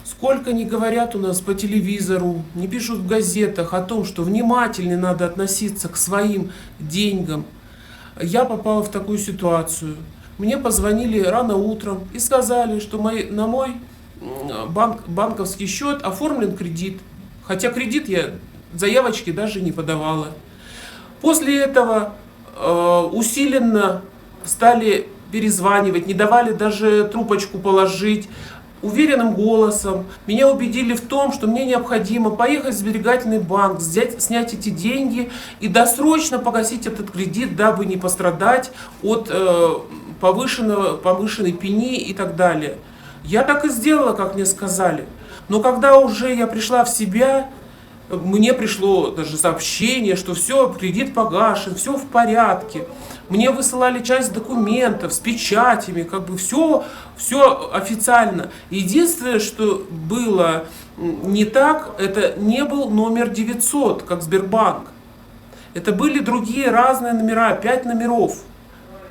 Сколько не говорят у нас по телевизору, не пишут в газетах о том, что внимательнее надо относиться к своим деньгам. Я попала в такую ситуацию. Мне позвонили рано утром и сказали, что на мой банковский счет оформлен кредит. Хотя кредит я заявочки даже не подавала. После этого усиленно стали перезванивать, не давали даже трубочку положить. Уверенным голосом меня убедили в том, что мне необходимо поехать в сберегательный банк, снять эти деньги и досрочно погасить этот кредит, дабы не пострадать от повышенной пени и так далее. Я так и сделала, как мне сказали. Но когда уже я пришла в себя, мне пришло даже сообщение, что все, кредит погашен, все в порядке. Мне высылали часть документов с печатями, как бы все официально. Единственное, что было не так, это не был номер 900, как Сбербанк. Это были другие разные номера, 5 номеров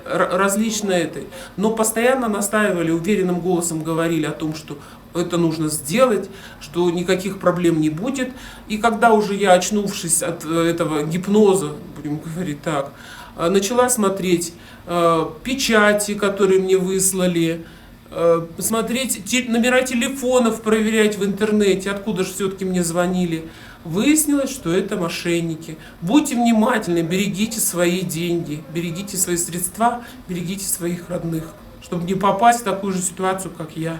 различные этой. Но постоянно настаивали, уверенным голосом говорили о том, что это нужно сделать, что никаких проблем не будет. И когда уже я, очнувшись от этого гипноза, будем говорить так, начала смотреть печати, которые мне выслали, смотреть номера телефонов, проверять в интернете, откуда же все-таки мне звонили. Выяснилось, что это мошенники. Будьте внимательны, берегите свои деньги, берегите свои средства, берегите своих родных, чтобы не попасть в такую же ситуацию, как я.